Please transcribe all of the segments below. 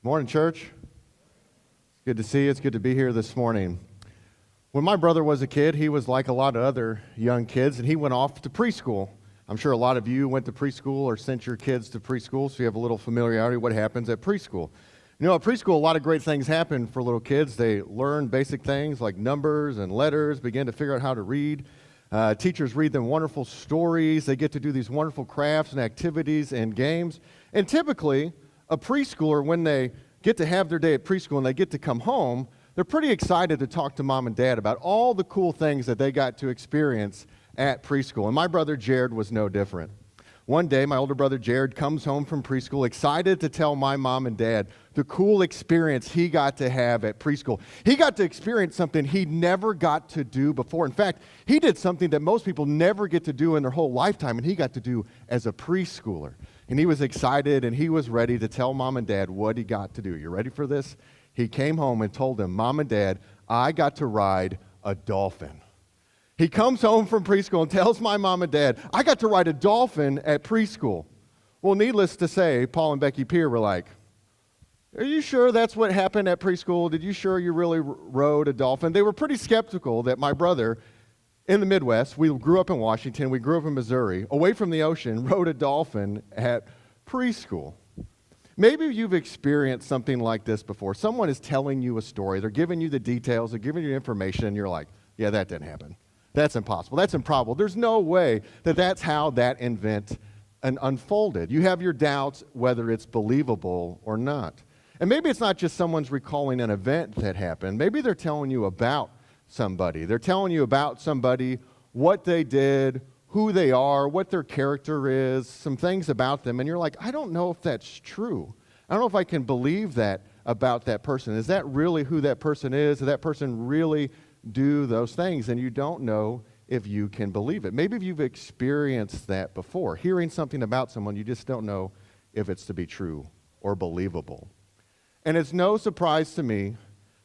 Morning, church. It's good to see you. It's good to be here this morning. When my brother was a kid, he was like a lot of other young kids, and he went off to preschool. I'm sure a lot of you went to preschool or sent your kids to preschool, so you have a little familiarity with what happens at preschool. You know, at preschool, a lot of great things happen for little kids. They learn basic things like numbers and letters, begin to figure out how to read. Teachers read them wonderful stories. They get to do these wonderful crafts and activities and games. And typically, a preschooler, when they get to have their day at preschool and they get to come home, they're pretty excited to talk to mom and dad about all the cool things that they got to experience at preschool. And my brother Jared was no different. One day, my older brother Jared comes home from preschool excited to tell my mom and dad the cool experience he got to have at preschool. He got to experience something he never got to do before. In fact, he did something that most people never get to do in their whole lifetime, and he got to do as a preschooler. And he was excited, and he was ready to tell mom and dad what he got to do. You ready for this? He came home and told them, "Mom and Dad, I got to ride a dolphin." He comes home from preschool and tells my mom and dad, "I got to ride a dolphin at preschool." Well, needless to say, Paul and Becky Pier were like, "Are you sure that's what happened at preschool? Did you sure you really rode a dolphin?" They were pretty skeptical that my brother, in the Midwest, we grew up in Washington, we grew up in Missouri, away from the ocean, rode a dolphin at preschool. Maybe you've experienced something like this before. Someone is telling you a story. They're giving you the details. They're giving you information, and you're like, "Yeah, that didn't happen. That's impossible. That's improbable. There's no way that that's how that event unfolded." You have your doubts whether it's believable or not. And maybe it's not just someone's recalling an event that happened. Maybe they're telling you about somebody. They're telling you about somebody, what they did, who they are, what their character is, some things about them, and you're like, "I don't know if that's true. I don't know if I can believe that about that person. Is that really who that person is? Did that person really do those things?" And you don't know if you can believe it. Maybe if you've experienced that before, hearing something about someone, you just don't know if it's to be true or believable. And it's no surprise to me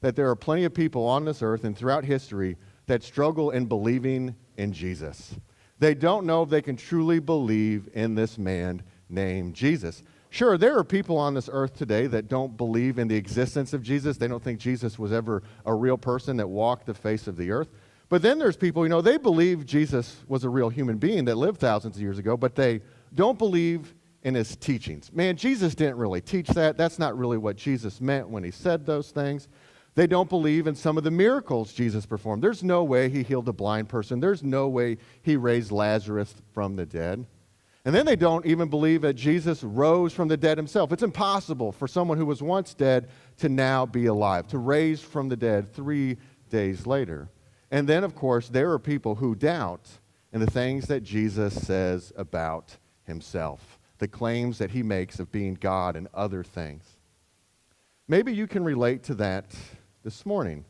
that there are plenty of people on this earth and throughout history that struggle in believing in Jesus. They don't know if they can truly believe in this man named Jesus. Sure, there are people on this earth today that don't believe in the existence of Jesus. They don't think Jesus was ever a real person that walked the face of the earth. But then there's people, they believe Jesus was a real human being that lived thousands of years ago, but they don't believe in his teachings. Man, Jesus didn't really teach that. That's not really what Jesus meant when he said those things. They don't believe in some of the miracles Jesus performed. There's no way he healed a blind person. There's no way he raised Lazarus from the dead. And then they don't even believe that Jesus rose from the dead himself. It's impossible for someone who was once dead to now be alive, to raise from the dead 3 days later. And then, of course, there are people who doubt in the things that Jesus says about himself, the claims that he makes of being God and other things. Maybe you can relate to that this morning.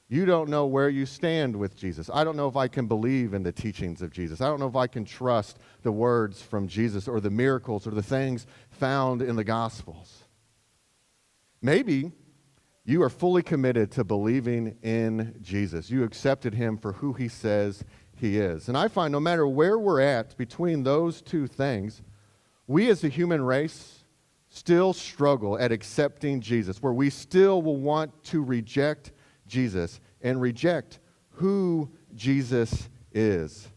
You don't know where you stand with Jesus. I don't know if I can believe in the teachings of Jesus. I don't know if I can trust the words from Jesus or the miracles or the things found in the Gospels. Maybe you are fully committed to believing in Jesus. You accepted him for who he says he is. And I find no matter where we're at between those two things, we as a human race still struggle at accepting Jesus, where we still will want to reject Jesus and reject who Jesus is.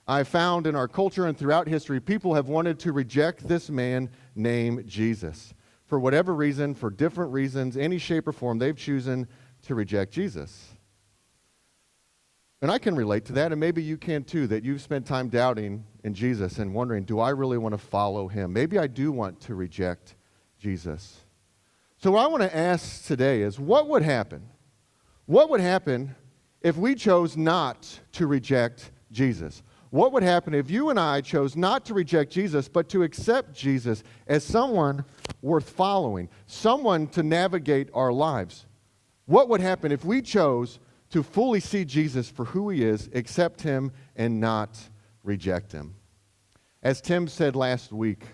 I found in our culture and throughout history, people have wanted to reject this man named Jesus. For whatever reason, for different reasons, any shape or form, they've chosen to reject Jesus. And I can relate to that, and maybe you can too, that you've spent time doubting in Jesus and wondering, do I really want to follow him? Maybe I do want to reject Jesus. So what I want to ask today is, what would happen? What would happen if we chose not to reject Jesus? What would happen if you and I chose not to reject Jesus, but to accept Jesus as someone worth following, someone to navigate our lives? What would happen if we chose to fully see Jesus for who he is, accept him, and not reject him? As Tim said last week,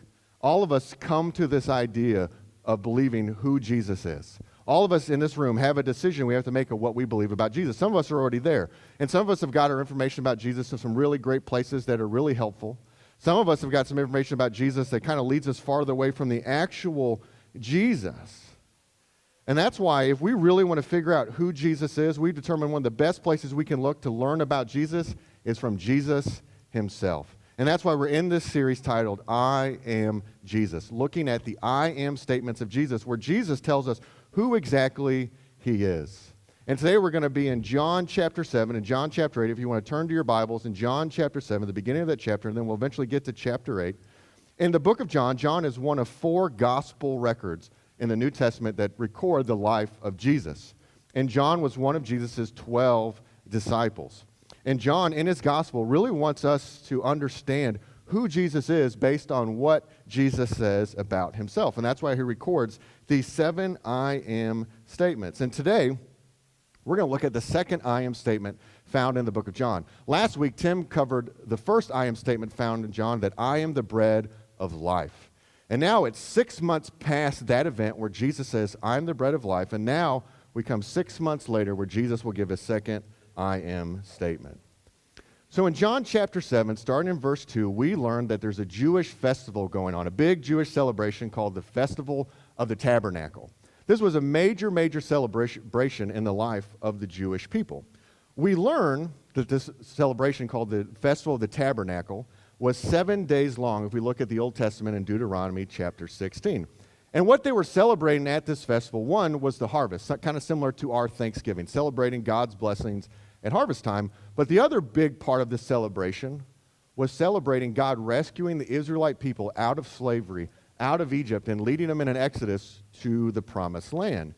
all of us come to this idea of believing who Jesus is. All of us in this room have a decision we have to make of what we believe about Jesus. Some of us are already there. And some of us have got our information about Jesus in some really great places that are really helpful. Some of us have got some information about Jesus that kind of leads us farther away from the actual Jesus. And that's why if we really want to figure out who Jesus is, we've determined one of the best places we can look to learn about Jesus is from Jesus himself. And that's why we're in this series titled, I Am Jesus, looking at the I Am statements of Jesus, where Jesus tells us who exactly he is. And today we're going to be in John chapter 7 and John chapter 8. If you want to turn to your Bibles in John chapter 7, the beginning of that chapter, and then we'll eventually get to chapter 8. In the book of John, John is one of 4 gospel records in the New Testament that record the life of Jesus. And John was one of Jesus' 12 disciples. And John, in his gospel, really wants us to understand who Jesus is based on what Jesus says about himself. And that's why he records these 7 I am statements. And today, we're going to look at the second I am statement found in the book of John. Last week, Tim covered the first I am statement found in John, that I am the bread of life. And now it's 6 months past that event where Jesus says, I'm the bread of life. And now we come 6 months later where Jesus will give his second I am statement. So in John chapter 7, starting in verse 2, we learn that there's a Jewish festival going on, a big Jewish celebration called the Festival of the Tabernacle. This was a major celebration in the life of the Jewish people. We learn that this celebration called the Festival of the Tabernacle was 7 days long if we look at the Old Testament in Deuteronomy chapter 16. And what they were celebrating at this festival, one was the harvest, kind of similar to our Thanksgiving, celebrating God's blessings at harvest time. But the other big part of this celebration was celebrating God rescuing the Israelite people out of slavery, out of Egypt, and leading them in an exodus to the promised land.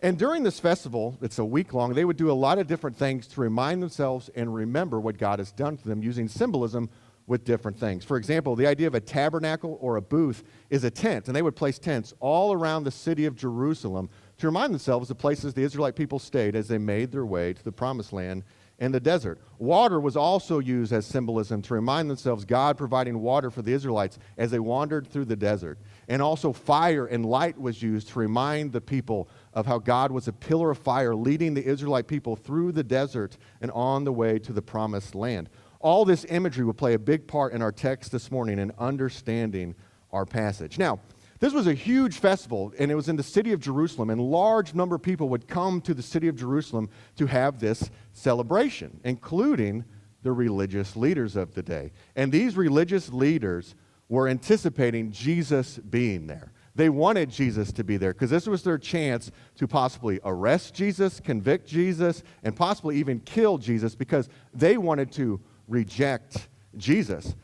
And during this festival, it's a week long, they would do a lot of different things to remind themselves and remember what God has done to them using symbolism with different things. For example, the idea of a tabernacle or a booth is a tent, and they would place tents all around the city of Jerusalem to remind themselves of places the Israelite people stayed as they made their way to the promised land in the desert. Water was also used as symbolism to remind themselves God providing water for the Israelites as they wandered through the desert. And also fire and light was used to remind the people of how God was a pillar of fire leading the Israelite people through the desert and on the way to the promised land. All this imagery will play a big part in our text this morning in understanding our passage. Now, this was a huge festival, and it was in the city of Jerusalem, and a large number of people would come to the city of Jerusalem to have this celebration, including the religious leaders of the day. And these religious leaders were anticipating Jesus being there. They wanted Jesus to be there because this was their chance to possibly arrest Jesus, convict Jesus, and possibly even kill Jesus because they wanted to reject Jesus.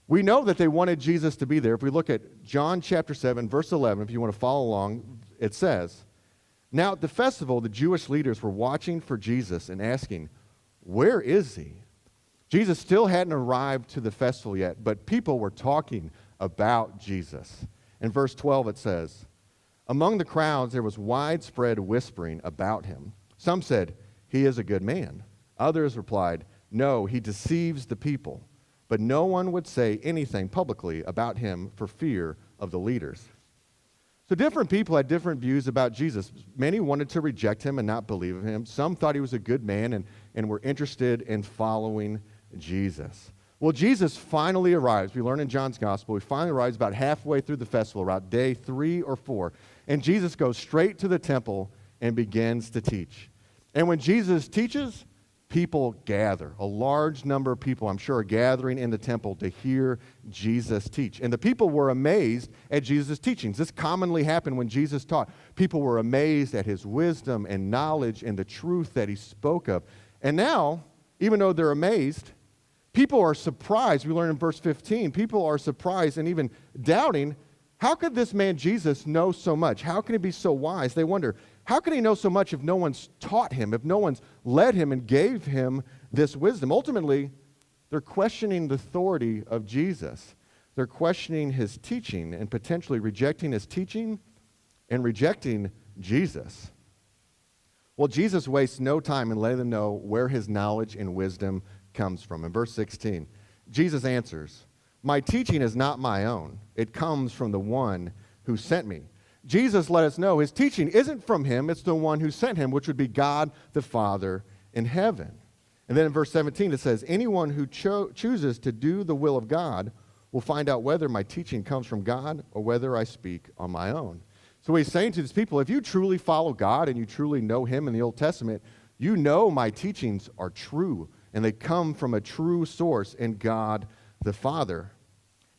We know that they wanted Jesus to be there. If we look at John chapter 7, verse 11, if you want to follow along, it says, Now at the festival, the Jewish leaders were watching for Jesus and asking, Where is he? Jesus still hadn't arrived to the festival yet, but people were talking about Jesus. In verse 12 it says, Among the crowds there was widespread whispering about him. Some said, He is a good man. Others replied, No, he deceives the people. But no one would say anything publicly about him for fear of the leaders. So different people had different views about Jesus. Many wanted to reject him and not believe in him. Some thought he was a good man and were interested in following Jesus. Well, Jesus finally arrives. We learn in John's gospel, he finally arrives about halfway through the festival, around day 3 or 4. And Jesus goes straight to the temple and begins to teach. And when Jesus teaches, people gather. A large number of people, I'm sure, are gathering in the temple to hear Jesus teach. And the people were amazed at Jesus' teachings. This commonly happened when Jesus taught. People were amazed at his wisdom and knowledge and the truth that he spoke of. And now, even though they're amazed, people are surprised. We learn in verse 15, people are surprised and even doubting, how could this man Jesus know so much? How can he be so wise? They wonder, how can he know so much if no one's taught him, if no one's led him and gave him this wisdom? Ultimately, they're questioning the authority of Jesus. They're questioning his teaching and potentially rejecting his teaching and rejecting Jesus. Well, Jesus wastes no time in letting them know where his knowledge and wisdom comes from. In verse 16, Jesus answers, My teaching is not my own. It comes from the one who sent me. Jesus let us know his teaching isn't from him, it's the one who sent him, which would be God the Father in heaven. And then in verse 17 it says, Anyone who chooses to do the will of God will find out whether my teaching comes from God or whether I speak on my own. So he's saying to these people, if you truly follow God and you truly know him in the Old Testament, you know my teachings are true, and they come from a true source in God the Father.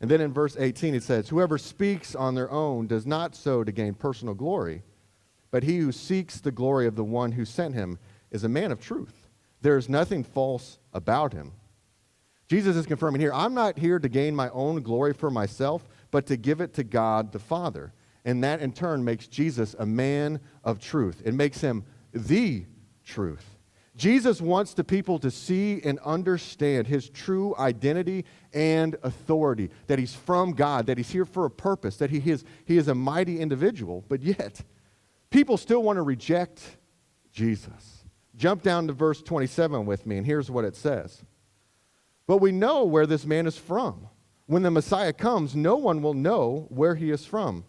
And then in verse 18 it says, whoever speaks on their own does not so to gain personal glory, but he who seeks the glory of the one who sent him is a man of truth. There is nothing false about him. Jesus is confirming here, I'm not here to gain my own glory for myself, but to give it to God the Father. And that in turn makes Jesus a man of truth. It makes him the truth. Jesus wants the people to see and understand his true identity and authority, that he's from God, that he's here for a purpose, that he is a mighty individual, but yet people still want to reject Jesus. Jump down to verse 27 with me, and here's what it says. But we know where this man is from. When the Messiah comes, no one will know where he is from.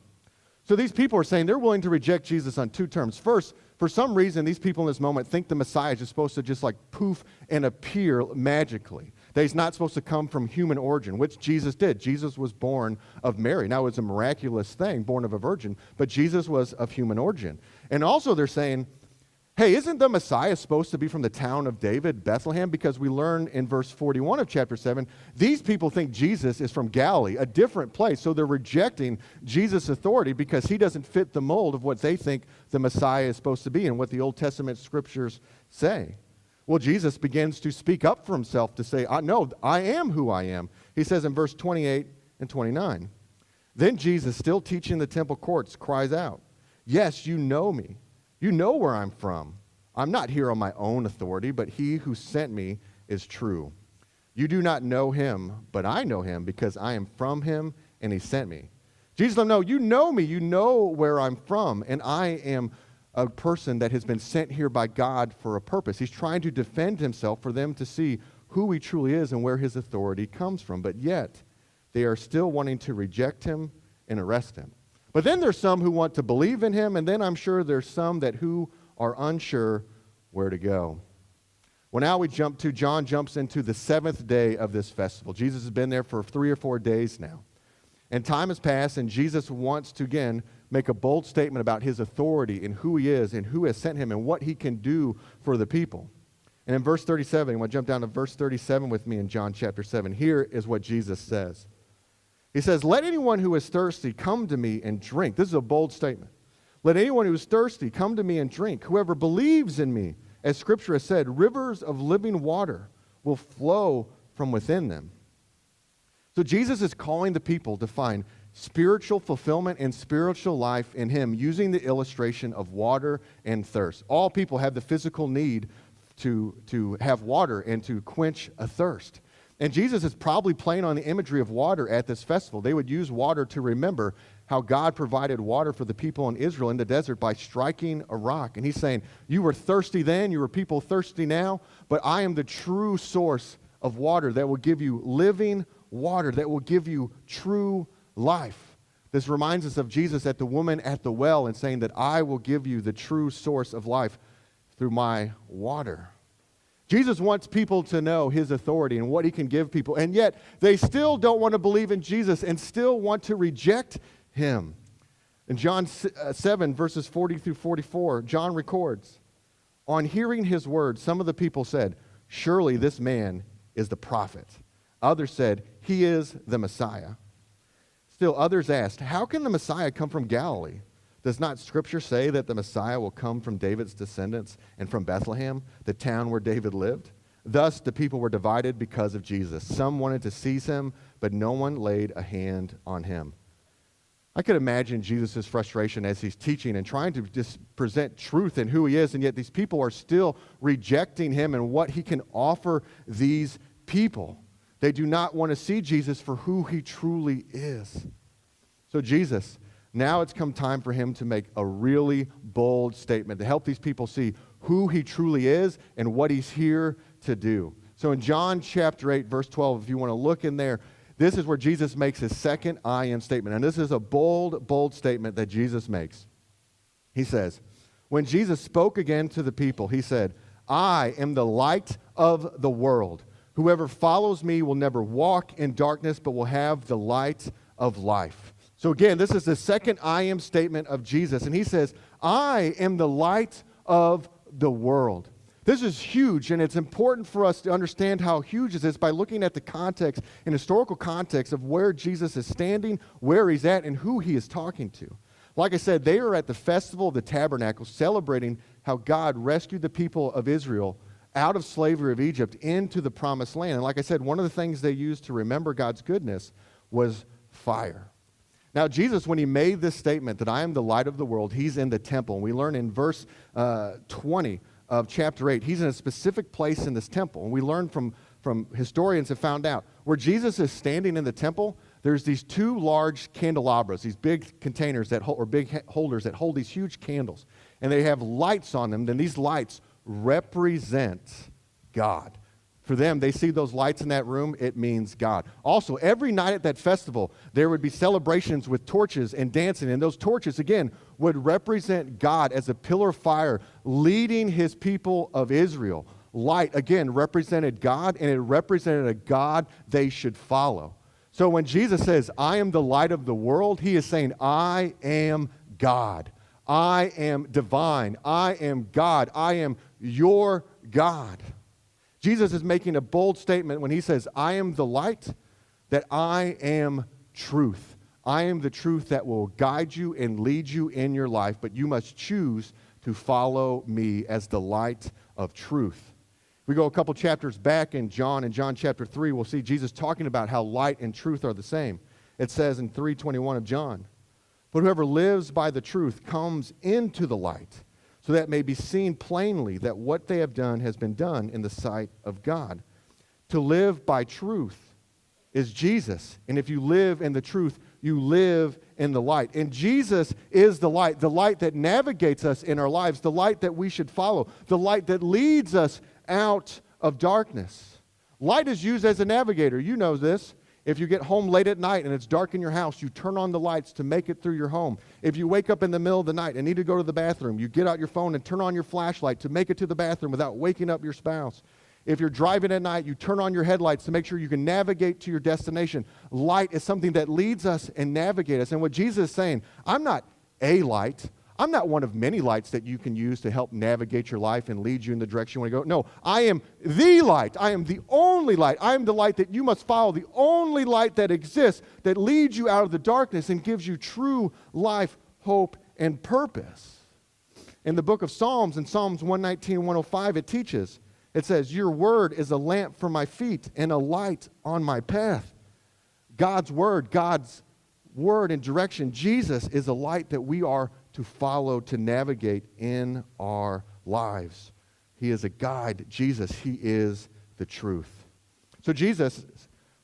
So these people are saying they're willing to reject Jesus on two terms. First, for some reason, these people in this moment think the Messiah is just supposed to just like poof and appear magically. That he's not supposed to come from human origin, which Jesus did. Jesus was born of Mary. Now, it was a miraculous thing, born of a virgin, but Jesus was of human origin. And also they're saying, hey, isn't the Messiah supposed to be from the town of David, Bethlehem? Because we learn in verse 41 of chapter 7, these people think Jesus is from Galilee, a different place. So they're rejecting Jesus' authority because he doesn't fit the mold of what they think the Messiah is supposed to be and what the Old Testament scriptures say. Well, Jesus begins to speak up for himself to say, no, I am who I am. He says in verse 28 and 29, then Jesus, still teaching the temple courts, cries out, yes, you know me. You know where I'm from. I'm not here on my own authority, but he who sent me is true. You do not know him, but I know him because I am from him and he sent me. Jesus let them know, you know me, you know where I'm from, and I am a person that has been sent here by God for a purpose. He's trying to defend himself for them to see who he truly is and where his authority comes from, but yet they are still wanting to reject him and arrest him. But then there's some who want to believe in him, and then I'm sure there's some who are unsure where to go. Well, now John jumps into the seventh day of this festival. Jesus has been there for 3 or 4 days now. And time has passed, and Jesus wants to, again, make a bold statement about his authority and who he is and who has sent him and what he can do for the people. And in verse 37, you want to jump down to verse 37 with me in John chapter 7. Here is what Jesus says. He says, let anyone who is thirsty come to me and drink. This is a bold statement. Let anyone who is thirsty come to me and drink. Whoever believes in me, as Scripture has said, rivers of living water will flow from within them. So Jesus is calling the people to find spiritual fulfillment and spiritual life in him using the illustration of water and thirst. All people have the physical need to have water and to quench a thirst. And Jesus is probably playing on the imagery of water at this festival. They would use water to remember how God provided water for the people in Israel in the desert by striking a rock. And he's saying, you were thirsty then, you were people thirsty now, but I am the true source of water that will give you living water, that will give you true life. This reminds us of Jesus at the woman at the well and saying that I will give you the true source of life through my water. Jesus wants people to know his authority and what he can give people, and yet they still don't want to believe in Jesus and still want to reject him. In John 7, verses 40 through 44, John records, on hearing his words, some of the people said, surely this man is the prophet. Others said, he is the Messiah. Still others asked, how can the Messiah come from Galilee? Does not Scripture say that the Messiah will come from David's descendants and from Bethlehem, the town where David lived? Thus the people were divided because of Jesus. Some wanted to seize him, but no one laid a hand on him. I could imagine Jesus' frustration as he's teaching and trying to just present truth in who he is, and yet these people are still rejecting him and what he can offer these people. They do not want to see Jesus for who he truly is. So Jesus, now it's come time for him to make a really bold statement to help these people see who he truly is and what he's here to do. So in John chapter 8, verse 12, if you want to look in there, this is where Jesus makes his second I am statement. And this is a bold, bold statement that Jesus makes. He says, when Jesus spoke again to the people, he said, I am the light of the world. Whoever follows me will never walk in darkness, but will have the light of life. So again, this is the second I am statement of Jesus. And he says, I am the light of the world. This is huge, and it's important for us to understand how huge this is by looking at the context and historical context of where Jesus is standing, where he's at, and who he is talking to. Like I said, they are at the Festival of the Tabernacle celebrating how God rescued the people of Israel out of slavery of Egypt into the Promised Land. And like I said, one of the things they used to remember God's goodness was fire. Now, Jesus, when he made this statement that I am the light of the world, he's in the temple. And we learn in verse 20 of chapter 8, he's in a specific place in this temple. And we learn from historians have found out, where Jesus is standing in the temple, there's these two large candelabras, these big containers that hold, or big holders that hold these huge candles. And they have lights on them. Then these lights represent God. For them, they see those lights in that room, it means God. Also, every night at that festival, there would be celebrations with torches and dancing. And those torches, again, would represent God as a pillar of fire leading his people of Israel. Light, again, represented God, and it represented a God they should follow. So when Jesus says, I am the light of the world, he is saying, I am God. I am divine. I am God. I am your God. Jesus is making a bold statement when he says, I am the light, that I am truth. I am the truth that will guide you and lead you in your life, but you must choose to follow me as the light of truth. We go a couple chapters back in John chapter 3, we'll see Jesus talking about how light and truth are the same. It says in 3:21 of John, but whoever lives by the truth comes into the light, so that it may be seen plainly that what they have done has been done in the sight of God. To live by truth is Jesus. And if you live in the truth, you live in the light. And Jesus is the light that navigates us in our lives, the light that we should follow, the light that leads us out of darkness. Light is used as a navigator. You know this. If you get home late at night and it's dark in your house, you turn on the lights to make it through your home. If you wake up in the middle of the night and need to go to the bathroom, you get out your phone and turn on your flashlight to make it to the bathroom without waking up your spouse. If you're driving at night, you turn on your headlights to make sure you can navigate to your destination. Light is something that leads us and navigates us. And what Jesus is saying, I'm not a light. I'm not one of many lights that you can use to help navigate your life and lead you in the direction you want to go. No, I am the light. I am the only light. I am the light that you must follow, the only light that exists that leads you out of the darkness and gives you true life, hope, and purpose. In the book of Psalms, in Psalms 119 and 105, it teaches, it says, your word is a lamp for my feet and a light on my path. God's word and direction. Jesus is a light that we are to follow, to navigate in our lives. He is a guide. Jesus, he is the truth. So Jesus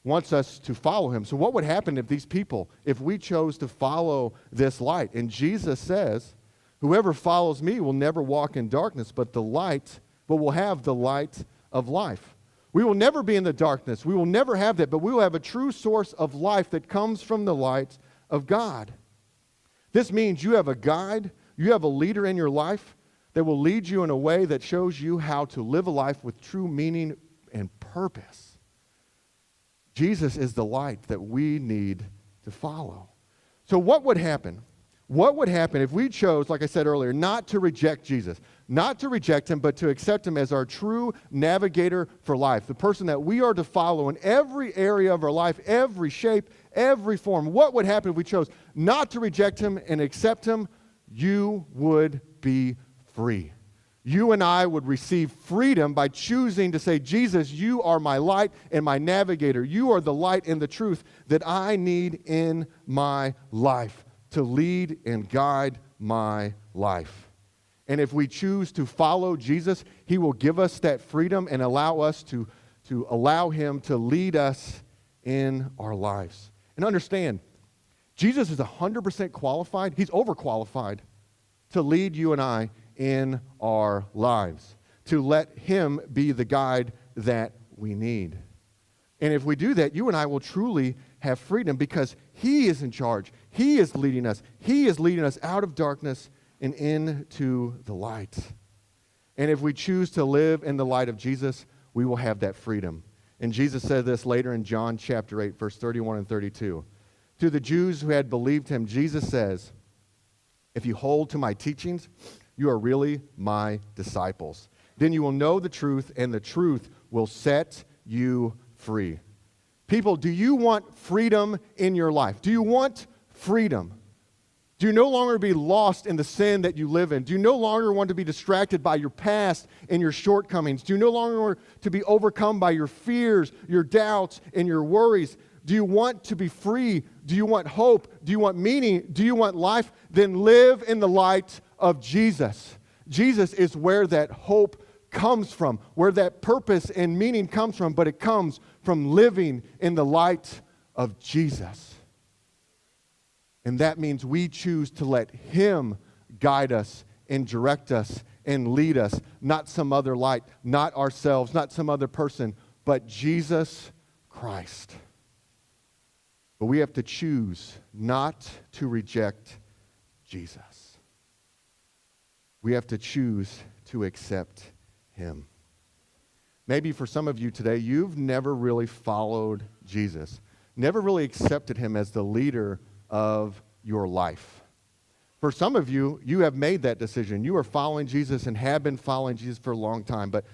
wants us to follow him. So what would happen if these people, if we chose to follow this light? And Jesus says, whoever follows me will never walk in darkness, but will have the light of life. We will never be in the darkness. We will never have that, but we will have a true source of life that comes from the light of God. This means you have a guide, you have a leader in your life that will lead you in a way that shows you how to live a life with true meaning and purpose. Jesus is the light that we need to follow. So what would happen? What would happen if we chose, like I said earlier, not to reject Jesus, not to reject him, but to accept him as our true navigator for life, the person that we are to follow in every area of our life, every shape, every form? What would happen if we chose not to reject him and accept him? You would be free. You and I would receive freedom by choosing to say, Jesus, you are my light and my navigator. You are the light and the truth that I need in my life to lead and guide my life. And if we choose to follow Jesus, he will give us that freedom and allow us to allow him to lead us in our lives. And understand, Jesus is 100% qualified. He's overqualified to lead you and I in our lives, to let him be the guide that we need. And if we do that, you and I will truly have freedom because he is in charge. He is leading us. He is leading us out of darkness and into the light. And if we choose to live in the light of Jesus, we will have that freedom. And Jesus said this later in John chapter 8, verse 31 and 32. To the Jews who had believed him, Jesus says, if you hold to my teachings, you are really my disciples. Then you will know the truth, and the truth will set you free. People, do you want freedom in your life? Do you want freedom? Do you no longer be lost in the sin that you live in? Do you no longer want to be distracted by your past and your shortcomings? Do you no longer want to be overcome by your fears, your doubts, and your worries? Do you want to be free? Do you want hope? Do you want meaning? Do you want life? Then live in the light of Jesus. Jesus is where that hope comes from, where that purpose and meaning comes from, but it comes from living in the light of Jesus. And that means we choose to let him guide us and direct us and lead us, not some other light, not ourselves, not some other person, but Jesus Christ. But we have to choose not to reject Jesus. We have to choose to accept him. Maybe for some of you today, you've never really followed Jesus, never really accepted him as the leader of your life. For some of you, you have made that decision. You are following Jesus and have been following Jesus for a long time. But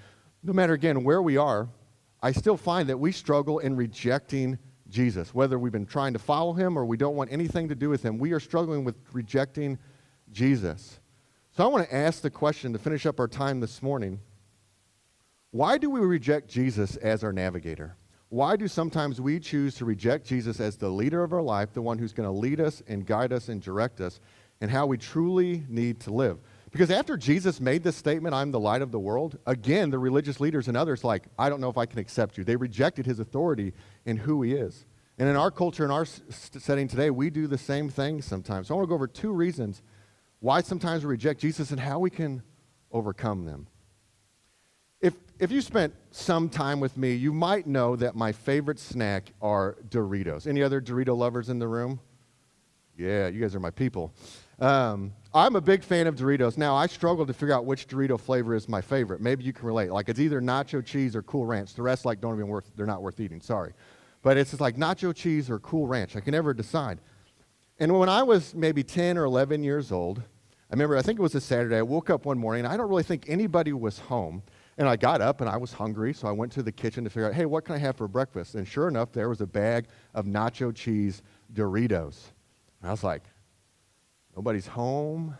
no matter, again, where we are, I still find that we struggle in rejecting Jesus. Whether we've been trying to follow him or we don't want anything to do with him, we are struggling with rejecting Jesus. So I want to ask the question to finish up our time this morning. Why do we reject Jesus as our navigator? Why do sometimes we choose to reject Jesus as the leader of our life, the one who's going to lead us and guide us and direct us, and how we truly need to live? Because after Jesus made this statement, I'm the light of the world, again, the religious leaders and others like, I don't know if I can accept you. They rejected his authority and who he is. And in our culture, in our setting today, we do the same thing sometimes. So I want to go over 2 reasons why sometimes we reject Jesus and how we can overcome them. If you spent some time with me, you might know that my favorite snack are Doritos. Any other Dorito lovers in the room? Yeah, you guys are my people. I'm a big fan of Doritos. Now, I struggle to figure out which Dorito flavor is my favorite. Maybe you can relate. Like, it's either nacho cheese or Cool Ranch. The rest, they're not worth eating. Sorry. But it's just like nacho cheese or Cool Ranch. I can never decide. And when I was maybe 10 or 11 years old, I think it was a Saturday, I woke up one morning, and I don't really think anybody was home. And I got up, and I was hungry, so I went to the kitchen to figure out, hey, what can I have for breakfast? And sure enough, there was a bag of nacho cheese Doritos. And I was like, nobody's home.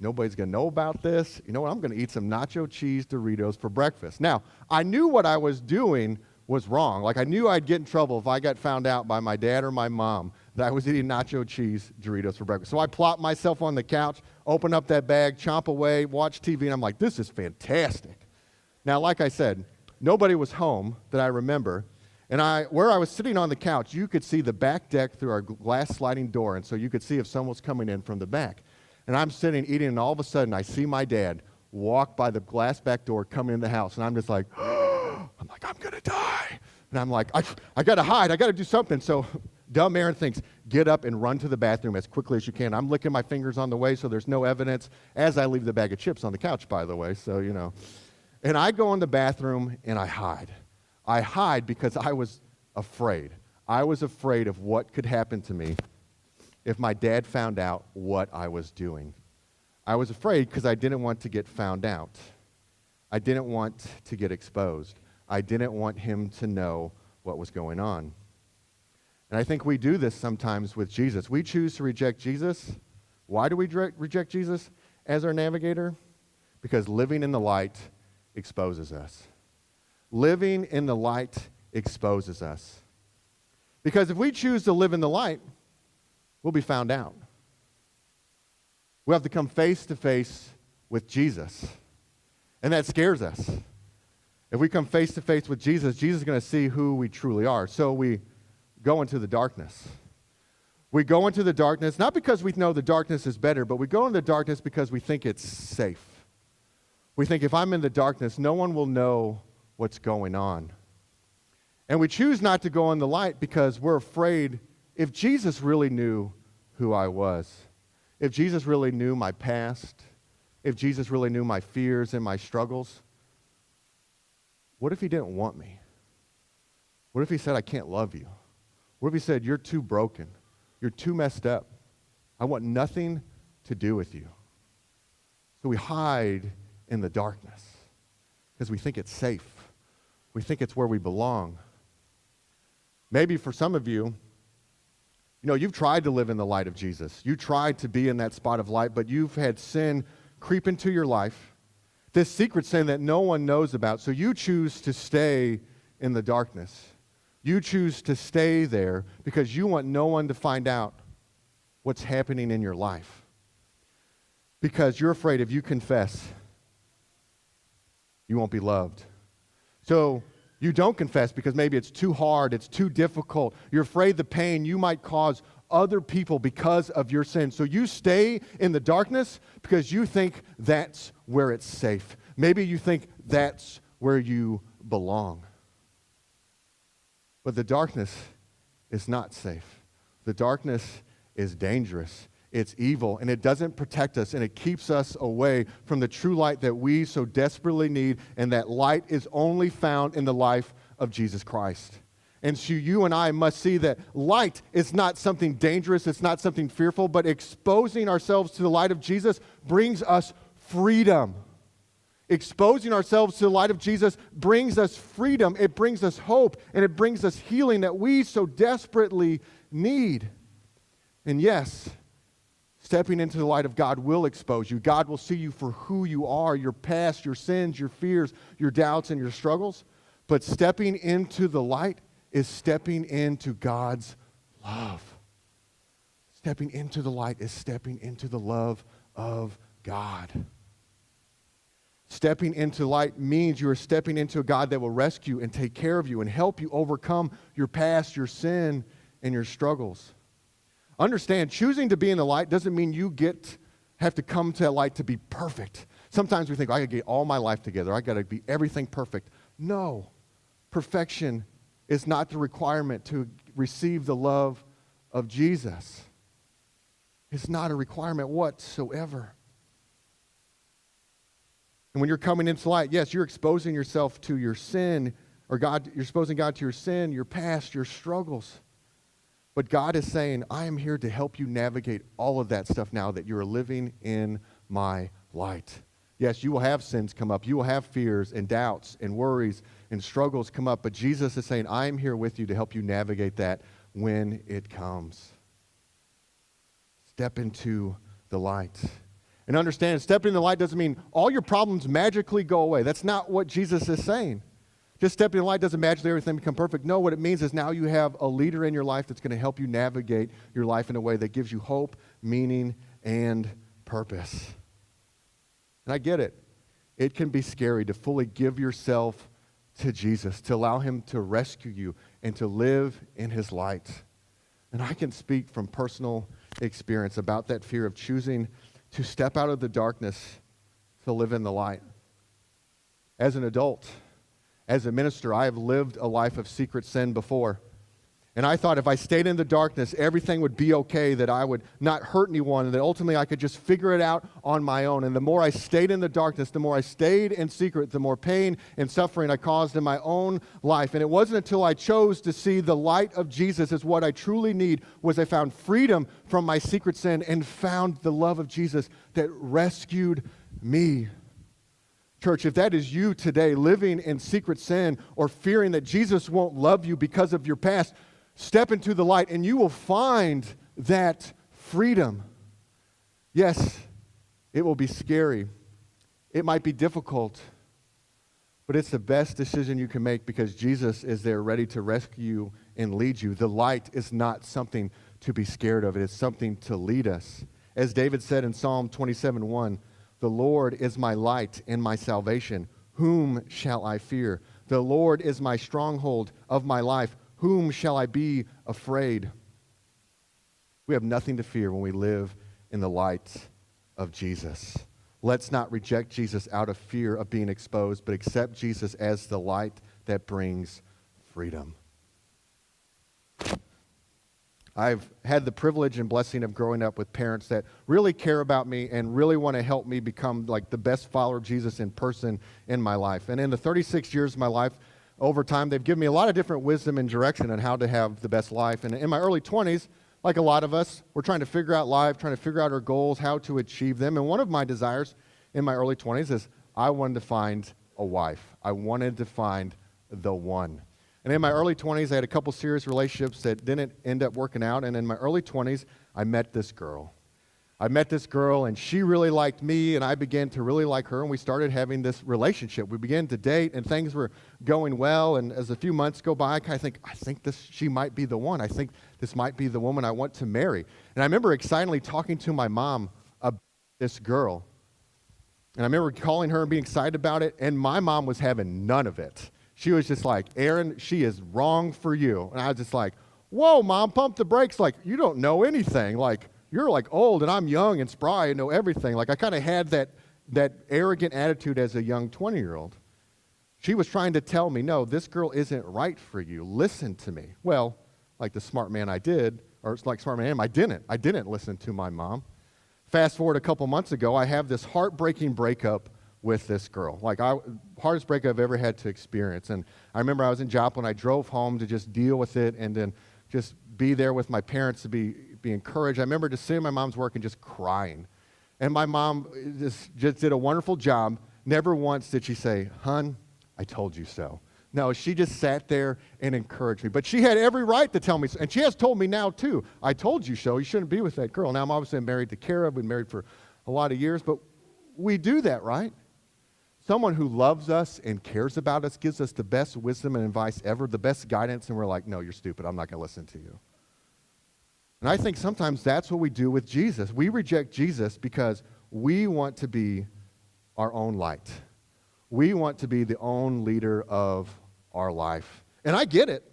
Nobody's going to know about this. You know what? I'm going to eat some nacho cheese Doritos for breakfast. Now, I knew what I was doing was wrong. Like, I knew I'd get in trouble if I got found out by my dad or my mom that I was eating nacho cheese Doritos for breakfast. So I plopped myself on the couch, opened up that bag, chomp away, watch TV, and I'm like, this is fantastic. Now, like I said, nobody was home that I remember, and where I was sitting on the couch, you could see the back deck through our glass sliding door, and so you could see if someone was coming in from the back. And I'm sitting eating, and all of a sudden, I see my dad walk by the glass back door, coming in the house, and I'm just like, I'm going to die. And I'm like, I got to hide. I got to do something. So dumb Aaron thinks, get up and run to the bathroom as quickly as you can. I'm licking my fingers on the way, so there's no evidence, as I leave the bag of chips on the couch, by the way, so, you know. And I go in the bathroom, and I hide. I hide because I was afraid. I was afraid of what could happen to me if my dad found out what I was doing. I was afraid because I didn't want to get found out. I didn't want to get exposed. I didn't want him to know what was going on. And I think we do this sometimes with Jesus. We choose to reject Jesus. Why do we reject Jesus as our navigator? Because living in the light exposes us. Living in the light exposes us. Because if we choose to live in the light, we'll be found out. We'll have to come face to face with Jesus. And that scares us. If we come face to face with Jesus, Jesus is going to see who we truly are. So we go into the darkness. We go into the darkness, not because we know the darkness is better, but we go into the darkness because we think it's safe. We think if I'm in the darkness, no one will know what's going on. And we choose not to go in the light because we're afraid if Jesus really knew who I was, if Jesus really knew my past, if Jesus really knew my fears and my struggles, what if he didn't want me? What if he said, I can't love you? What if he said, you're too broken? You're too messed up. I want nothing to do with you. So we hide in the darkness because we think it's safe. We think it's where we belong. Maybe for some of you, you've tried to live in the light of Jesus. You tried to be in that spot of light, but you've had sin creep into your life, this secret sin that no one knows about. So you choose to stay in the darkness. You choose to stay there because you want no one to find out what's happening in your life. Because you're afraid if you confess, you won't be loved. So you don't confess because maybe it's too hard, it's too difficult. You're afraid the pain you might cause other people because of your sin. So you stay in the darkness because you think that's where it's safe. Maybe you think that's where you belong. But the darkness is not safe. The darkness is dangerous. It's evil, and it doesn't protect us, and it keeps us away from the true light that we so desperately need, and that light is only found in the life of Jesus Christ. And so you and I must see that light is not something dangerous, it's not something fearful, but exposing ourselves to the light of Jesus brings us freedom. Exposing ourselves to the light of Jesus brings us freedom, it brings us hope, and it brings us healing that we so desperately need. And yes, stepping into the light of God will expose you. God will see you for who you are, your past, your sins, your fears, your doubts, and your struggles. But stepping into the light is stepping into God's love. Stepping into the light is stepping into the love of God. Stepping into light means you are stepping into a God that will rescue and take care of you and help you overcome your past, your sin, and your struggles. Understand, choosing to be in the light doesn't mean you have to come to that light to be perfect. Sometimes we think, I got to get all my life together. I got to be everything perfect. No, perfection is not the requirement to receive the love of Jesus. It's not a requirement whatsoever. And when you're coming into light, yes, you're exposing yourself to your sin, or God, you're exposing God to your sin, your past, your struggles. But God is saying, I am here to help you navigate all of that stuff now that you're living in my light. Yes, you will have sins come up. You will have fears and doubts and worries and struggles come up. But Jesus is saying, I am here with you to help you navigate that when it comes. Step into the light. And understand, stepping in the light doesn't mean all your problems magically go away. That's not what Jesus is saying. Just stepping in the light doesn't magically everything become perfect. No, what it means is now you have a leader in your life that's going to help you navigate your life in a way that gives you hope, meaning, and purpose. And I get it. It can be scary to fully give yourself to Jesus, to allow him to rescue you and to live in his light. And I can speak from personal experience about that fear of choosing to step out of the darkness to live in the light. As an adult, as a minister, I have lived a life of secret sin before. And I thought if I stayed in the darkness, everything would be okay, that I would not hurt anyone, and that ultimately I could just figure it out on my own. And the more I stayed in the darkness, the more I stayed in secret, the more pain and suffering I caused in my own life. And it wasn't until I chose to see the light of Jesus as what I truly need was I found freedom from my secret sin and found the love of Jesus that rescued me. Church, if that is you today, living in secret sin or fearing that Jesus won't love you because of your past, step into the light and you will find that freedom. Yes, it will be scary. It might be difficult, but it's the best decision you can make because Jesus is there ready to rescue you and lead you. The light is not something to be scared of. It is something to lead us. As David said in Psalm 27:1, the Lord is my light and my salvation. Whom shall I fear? The Lord is my stronghold of my life. Whom shall I be afraid? We have nothing to fear when we live in the light of Jesus. Let's not reject Jesus out of fear of being exposed, but accept Jesus as the light that brings freedom. I've had the privilege and blessing of growing up with parents that really care about me and really want to help me become like the best follower of Jesus in person in my life. And in the 36 years of my life, over time, they've given me a lot of different wisdom and direction on how to have the best life. And in my early 20s, like a lot of us, we're trying to figure out life, trying to figure out our goals, how to achieve them. And one of my desires in my early 20s is I wanted to find a wife. I wanted to find the one. And in my early 20s, I had a couple serious relationships that didn't end up working out. And in my early 20s, I met this girl. And she really liked me, and I began to really like her, and we started having this relationship. We began to date, and things were going well, and as a few months go by, I think she might be the one. I think this might be the woman I want to marry. And I remember excitedly talking to my mom about this girl, and I remember calling her and being excited about it, and my mom was having none of it. She was just like, Aaron, she is wrong for you. And I was just like, whoa, Mom, pump the brakes. Like, you don't know anything. Like, you're like old and I'm young and spry and know everything. Like I kind of had that arrogant attitude as a young 20-year-old. She was trying to tell me, no, this girl isn't right for you. Listen to me. Well, like the smart man I did, or like smart man I am, I didn't listen to my mom. Fast forward a couple months ago, I have this heartbreaking breakup with this girl. Hardest breakup I've ever had to experience. And I remember I was in Joplin. I drove home to just deal with it and then just be there with my parents to be encouraged. I remember just sitting in my mom's work and just crying. And my mom just did a wonderful job. Never once did she say, "Hun, I told you so." No, she just sat there and encouraged me. But she had every right to tell me, and she has told me now too, "I told you so. You shouldn't be with that girl." Now I'm obviously married to Kara. We've been married for a lot of years, but we do that, right? Someone who loves us and cares about us gives us the best wisdom and advice ever, the best guidance, and we're like, "No, you're stupid. I'm not going to listen to you." And I think sometimes that's what we do with Jesus. We reject Jesus because we want to be our own light. We want to be the own leader of our life. And I get it.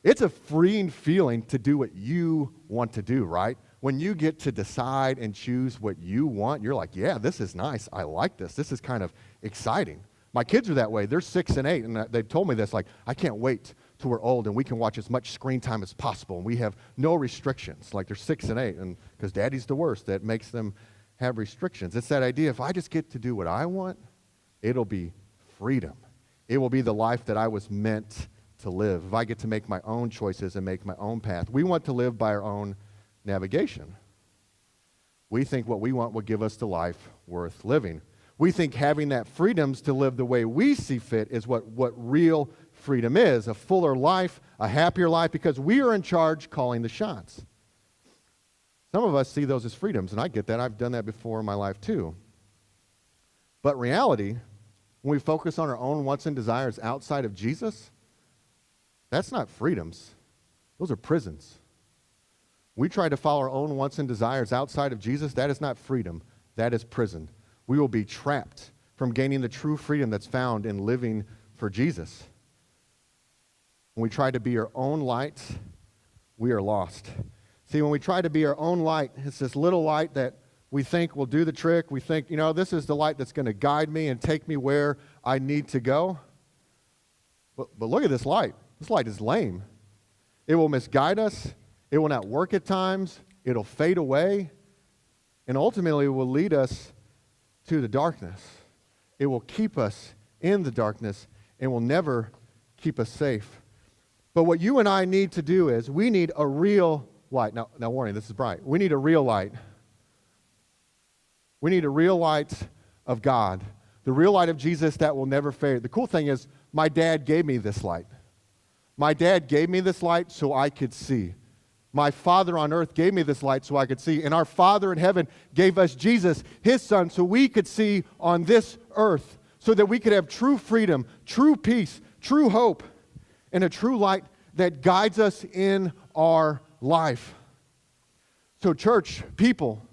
It's a freeing feeling to do what you want to do, right? When you get to decide and choose what you want, you're like, yeah, this is nice. I like this. This is kind of exciting. My kids are that way. They're 6 and 8, and they've told me this, like, I can't wait till we're old and we can watch as much screen time as possible, and we have no restrictions. Like, they're 6 and 8, and because daddy's the worst, that makes them have restrictions. It's that idea, if I just get to do what I want, it'll be freedom. It will be the life that I was meant to live. If I get to make my own choices and make my own path. We want to live by our own navigation. We think what we want will give us the life worth living. We think having that freedoms to live the way we see fit is what real freedom is, a fuller life, a happier life, because we are in charge calling the shots. Some of us see those as freedoms, and I get that. I've done that before in my life too. But reality, when we focus on our own wants and desires outside of Jesus, that's not freedoms. Those are prisons. We try to follow our own wants and desires outside of Jesus, that is not freedom. That is prison. We will be trapped from gaining the true freedom that's found in living for Jesus. When we try to be our own light, we are lost. See, when we try to be our own light, it's this little light that we think will do the trick. We think, this is the light that's going to guide me and take me where I need to go. But look at this light. This light is lame. It will misguide us. It will not work at times. It'll fade away. And ultimately, it will lead us to the darkness. It will keep us in the darkness and will never keep us safe. But what you and I need to do is we need a real light. Now warning, this is bright. We need a real light. We need a real light of God. The real light of Jesus that will never fade. The cool thing is my dad gave me this light. My dad gave me this light so I could see. My Father on earth gave me this light so I could see. And our Father in heaven gave us Jesus, his Son, so we could see on this earth, so that we could have true freedom, true peace, true hope, and a true light that guides us in our life. So church, people,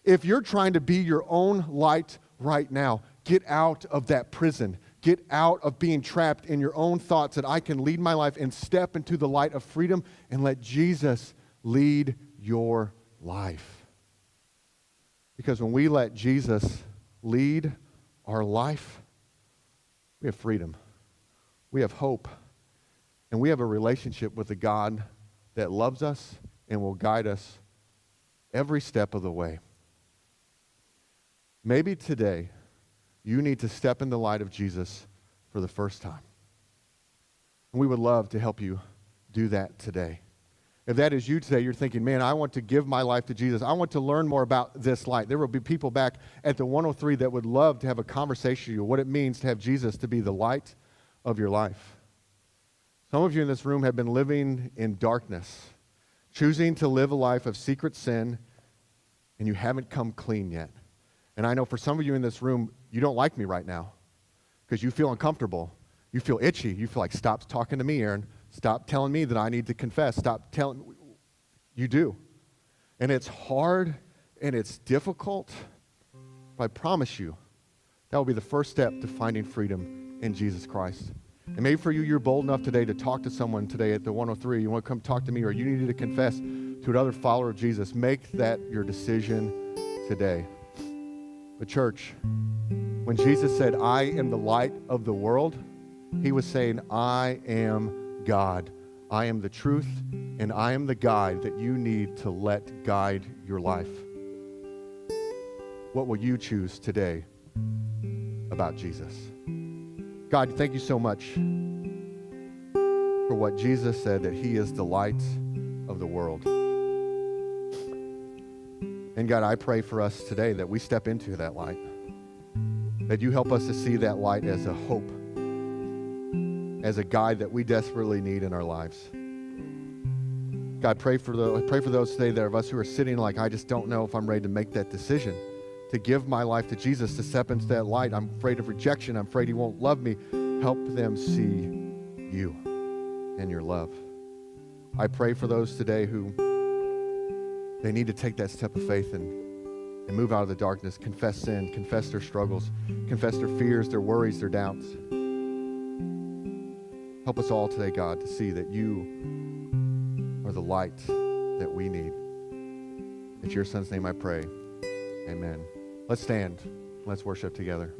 if you're trying to be your own light right now, get out of that prison. Get out of being trapped in your own thoughts that I can lead my life and step into the light of freedom and let Jesus lead your life. Because when we let Jesus lead our life, we have freedom. We have hope. And we have a relationship with a God that loves us and will guide us every step of the way. Maybe today you need to step in the light of Jesus for the first time. And we would love to help you do that today. If that is you today, you're thinking, man, I want to give my life to Jesus. I want to learn more about this light. There will be people back at the 103 that would love to have a conversation with you, what it means to have Jesus to be the light of your life. Some of you in this room have been living in darkness, choosing to live a life of secret sin, and you haven't come clean yet. And I know for some of you in this room, you don't like me right now because you feel uncomfortable. You feel itchy. You feel like, stop talking to me, Aaron. Stop telling me that I need to confess. Stop telling. You do. And it's hard and it's difficult, but I promise you, that will be the first step to finding freedom in Jesus Christ. And maybe for you, you're bold enough today to talk to someone today at the 103. You want to come talk to me, or you needed to confess to another follower of Jesus. Make that your decision today. But church, when Jesus said, I am the light of the world, he was saying, I am God. I am the truth, and I am the guide that you need to let guide your life. What will you choose today about Jesus? God, thank you so much for what Jesus said, that he is the light of the world. And God, I pray for us today that we step into that light, that you help us to see that light as a hope, as a guide that we desperately need in our lives. God, pray for those today that of us who are sitting like, I just don't know if I'm ready to make that decision, to give my life to Jesus, to step into that light. I'm afraid of rejection. I'm afraid he won't love me. Help them see you and your love. I pray for those today who they need to take that step of faith and move out of the darkness, confess sin, confess their struggles, confess their fears, their worries, their doubts. Help us all today, God, to see that you are the light that we need. In your son's name I pray. Amen. Let's stand. Let's worship together.